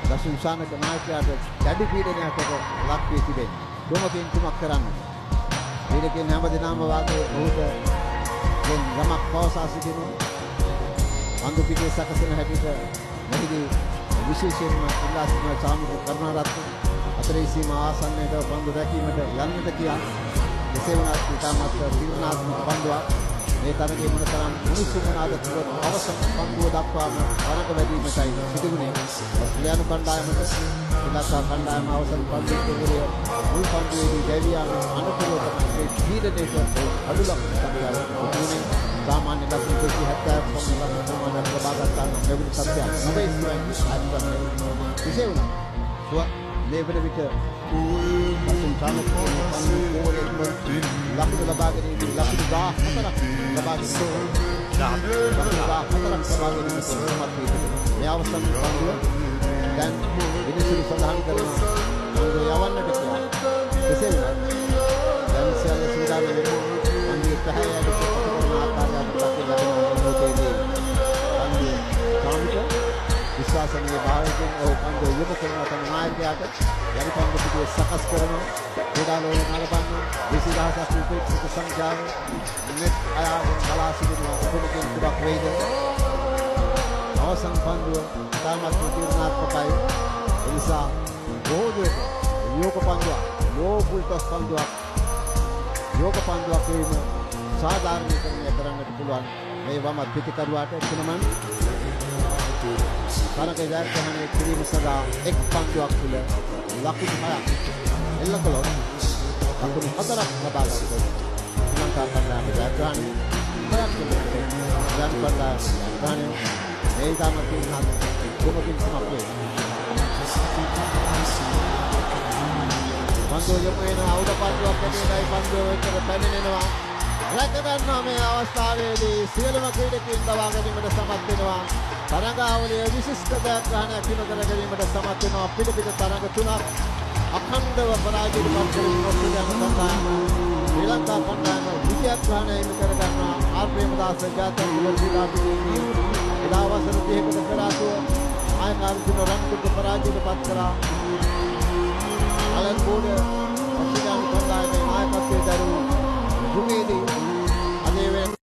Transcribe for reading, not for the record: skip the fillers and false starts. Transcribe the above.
දසුසානක නායකයාට දැඩි පීඩනයකට ලක් වී තිබෙනවා. දුමකින් තුමක් කරන්න. ඊටකින් හැමදෙනාම වාගේ ඔහුට දැන් යමක් පවසා සිටිනවා. අඳු පිටේ සකසන හැටියට මෙහිදී විශේෂයෙන්ම ඉල්ලා සිටින සාමික කරුණාරත්න අතරේ සීමා ආසන්නයට පන්දු රැකීමට යන්නට කියා එසේ වුණත් ඉතාමත් තීරණාත්මක පන්දුවක් මේ තරගයේ මොනතරම් මිනිසුන් වුණාද කිව්වොත් අවසන් පන්දුව දක්වාම වරක වැඩිමටයි සිදුුනේ. ඔස්ට්‍රේලියානු කණ්ඩායමට ශ්‍රී කණ්ඩායම අවසන් පන්දුවේ මුල් පන්දුවේදී ගැවියාම අනුකූලව තමයි පීඩනයට අඩු ලකුණු සංඛ්‍යාව සාමාන්‍ය ලකුණු 270ක් පමණ ලකුණු ලබා ගන්න ලැබුණු සත්‍යයක් නොවේ ඉස්රායිල් විශේෂ වුණා. ලේබර විට අසුන් සාමකෝ පන්දු ලකුණු ලබාගෙන ඉන්නේ ලකුණු 14ක් ලබාගෙන මේ අවසන් පන්දුව දැන් විනිසුරු සඳහන් කරනවා පන්දුව යවන්නට කියලා. කෙසේ වුණත් දැන් සියල්ල සූදානම් වෙනවා. පන්දුවේ පැහැයට කරන ආකාරයට ලකුණු ලැබෙනවා. විශ්වාසනීය භාවයෙන් ඔහු පන්දුව යොමු කරන තම නායකයාට යලි පන්දු පිටුවේ සකස් කරනවා. ක්‍රීඩාලෝල නරඹන්න 20000ක් උපේක්ෂක සංඛ්‍යාව net අයාවෙන් බලා සිටිනවා. ඔබගේ තුබක් වේද අවසන් පන්දුව තාමත් තීරණාත්මකයි. ඒ නිසා බෝධියට යෝග පන්දුවක් ලෝපුල්ටස් පන්දුවක් යෝග පන්දුවක් වීම සාධාරණීකරණය කරන්නට පුළුවන්. මේ වම පිටිකරුවාට තුනමන් තරග ජයග්‍රහණය කිරීම සඳහා එක් පන්දුවක් තුළ ලකුණු 6ක් එල්ල කළොත් ලකුණු 4ක් ලබා ගන්නට ශ්‍රී ලංකා කණ්ඩායම ජයග්‍රහණය 6ක් යන කණ්ඩායම මේ ඉතාමත් දුමකින් සමත් වේ. පන්දුව යොමු වෙන අවුල පන්දුවක් ඇදෙනයි පන්දුව එකට පැමිණෙනවා. රැක ගන්නවා මේ අවස්ථාවේදී සියලුම ක්‍රීඩකයන් දවා ගැනීමට සමත් වෙනවා. තරගාවලිය විශිෂ්ට ජයග්‍රහණයක් හිමි කර ගැනීමට සමත් වෙනවා. පිළිපිට තරග 3ක් අඛණ්ඩව පරාජයට පත් කරමින් ඔස්ට්‍රේලියානු කණ්ඩායම ශ්‍රී ලංකා කණ්ඩායම විජයග්‍රහණය හිමි කර ගන්නවා. ආර් ප්‍රේමදාස ජාතික ක්‍රීඩා පිටියේ එදා වසර 30කට පෙර ආතුව ආයක අර්ජුන රන්තුක පරාජයට පත් කරා. අලන් බෝඩ ඔස්ට්‍රේලියානු කණ්ඩායමේ නායකත්වයේ දරූ දුමේදී අදේ වෙන